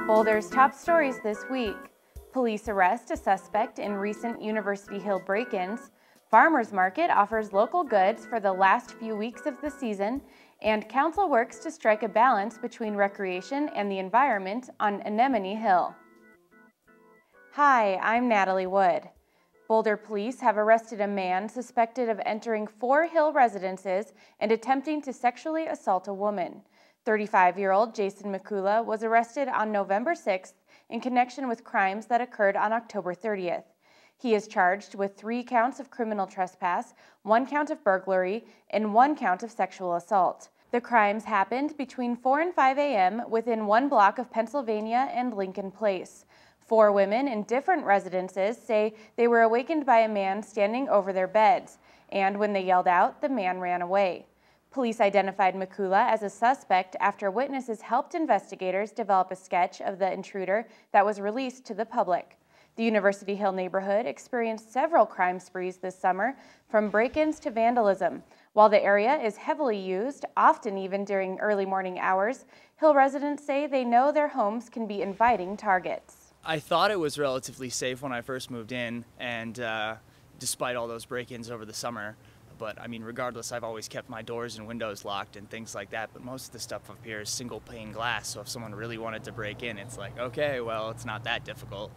Boulder's top stories this week. Police arrest a suspect in recent University Hill break-ins. Farmers Market offers local goods for the last few weeks of the season. And council works to strike a balance between recreation and the environment on Anemone Hill. Hi, I'm Natalie Wood. Boulder police have arrested a man suspected of entering 4 Hill residences and attempting to sexually assault a woman. 35-year-old Jason McCullough was arrested on November 6th in connection with crimes that occurred on October 30th. He is charged with 3 counts of criminal trespass, 1 count of burglary, and 1 count of sexual assault. The crimes happened between 4 and 5 a.m. within 1 block of Pennsylvania and Lincoln Place. 4 women in different residences say they were awakened by a man standing over their beds, and when they yelled out, the man ran away. Police identified McCullough as a suspect after witnesses helped investigators develop a sketch of the intruder that was released to the public. The University Hill neighborhood experienced several crime sprees this summer, from break-ins to vandalism. While the area is heavily used, often even during early morning hours, Hill residents say they know their homes can be inviting targets. I thought it was relatively safe when I first moved in, and despite all those break-ins over the summer. But I mean, regardless, I've always kept my doors and windows locked and things like that. But most of the stuff up here is single pane glass. So if someone really wanted to break in, it's like, okay, well, it's not that difficult.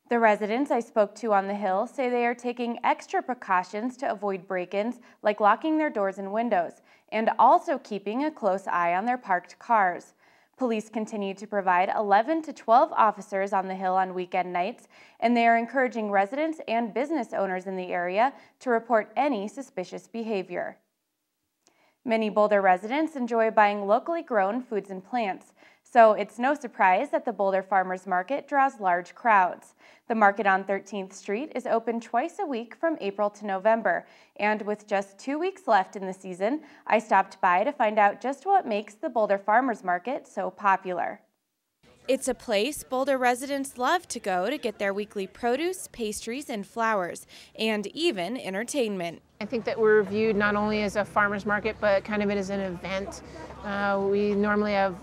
The residents I spoke to on the Hill say they are taking extra precautions to avoid break-ins, like locking their doors and windows, and also keeping a close eye on their parked cars. Police continue to provide 11 to 12 officers on the Hill on weekend nights, and they are encouraging residents and business owners in the area to report any suspicious behavior. Many Boulder residents enjoy buying locally grown foods and plants, so it's no surprise that the Boulder Farmers Market draws large crowds. The market on 13th Street is open twice a week from April to November, and with just 2 weeks left in the season, I stopped by to find out just what makes the Boulder Farmers Market so popular. It's a place Boulder residents love to go to get their weekly produce, pastries, and flowers, and even entertainment. I think that we're viewed not only as a farmer's market, but kind of it as an event. We normally have,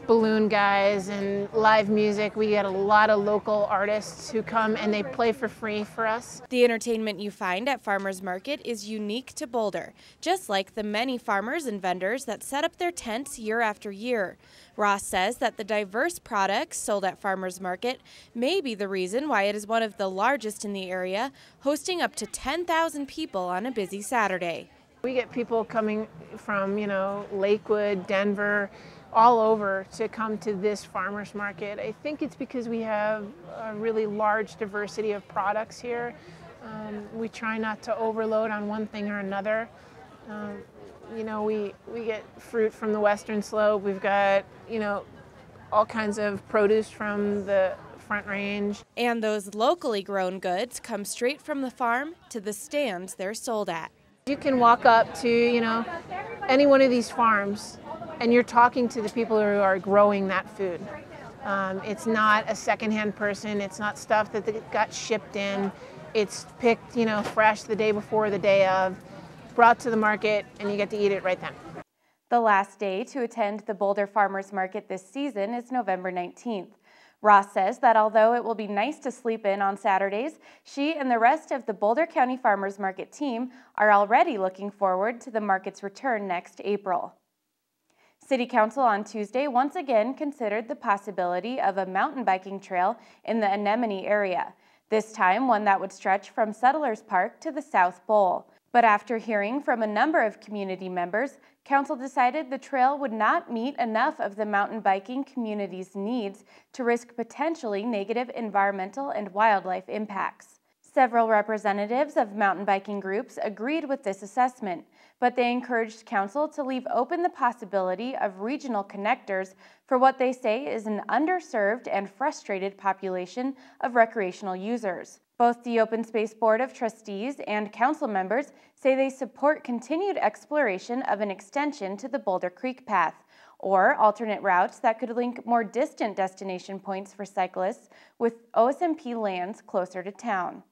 balloon guys and live music. We get a lot of local artists who come and they play for free for us. The entertainment you find at Farmers Market is unique to Boulder, just like the many farmers and vendors that set up their tents year after year. Ross says that the diverse products sold at Farmers Market may be the reason why it is one of the largest in the area, hosting up to 10,000 people on a busy Saturday. We get people coming from, Lakewood, Denver, all over to come to this farmers market. I think it's because we have a really large diversity of products here. We try not to overload on one thing or another. We get fruit from the Western Slope. We've got, all kinds of produce from the Front Range. And those locally grown goods come straight from the farm to the stands they're sold at. You can walk up to, any one of these farms and you're talking to the people who are growing that food. It's not a secondhand person. It's not stuff that got shipped in. It's picked, fresh the day before, the day of, brought to the market, and you get to eat it right then. The last day to attend the Boulder Farmers Market this season is November 19th. Ross says that although it will be nice to sleep in on Saturdays, she and the rest of the Boulder County Farmers Market team are already looking forward to the market's return next April. City Council on Tuesday once again considered the possibility of a mountain biking trail in the Anemone area, this time one that would stretch from Settlers Park to the South Bowl. But after hearing from a number of community members, Council decided the trail would not meet enough of the mountain biking community's needs to risk potentially negative environmental and wildlife impacts. Several representatives of mountain biking groups agreed with this assessment, but they encouraged Council to leave open the possibility of regional connectors for what they say is an underserved and frustrated population of recreational users. Both the Open Space Board of Trustees and Council members say they support continued exploration of an extension to the Boulder Creek Path, or alternate routes that could link more distant destination points for cyclists with OSMP lands closer to town.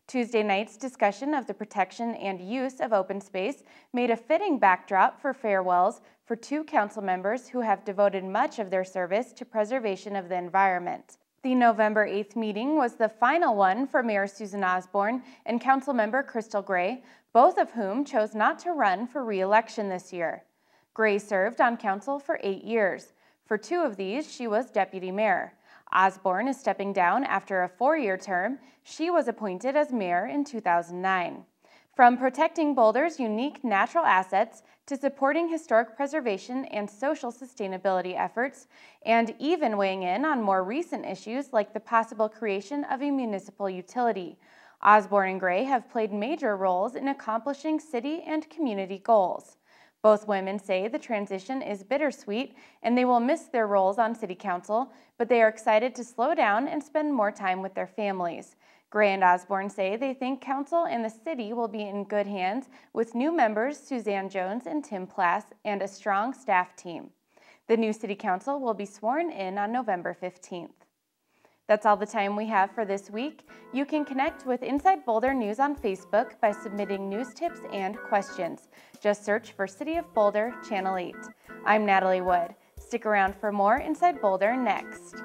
Tuesday night's discussion of the protection and use of open space made a fitting backdrop for farewells for 2 council members who have devoted much of their service to preservation of the environment. The November 8th meeting was the final one for Mayor Susan Osborne and Councilmember Crystal Gray, both of whom chose not to run for re-election this year. Gray served on council for 8 years. For 2 of these, she was deputy mayor. Osborne is stepping down after a 4-year term. She was appointed as mayor in 2009. From protecting Boulder's unique natural assets to supporting historic preservation and social sustainability efforts, and even weighing in on more recent issues like the possible creation of a municipal utility, Osborne and Gray have played major roles in accomplishing city and community goals. Both women say the transition is bittersweet and they will miss their roles on City Council, but they are excited to slow down and spend more time with their families. Gray and Osborne say they think Council and the City will be in good hands with new members Suzanne Jones and Tim Plass and a strong staff team. The new City Council will be sworn in on November 15th. That's all the time we have for this week. You can connect with Inside Boulder News on Facebook by submitting news tips and questions. Just search for City of Boulder, Channel 8. I'm Natalie Wood. Stick around for more Inside Boulder next.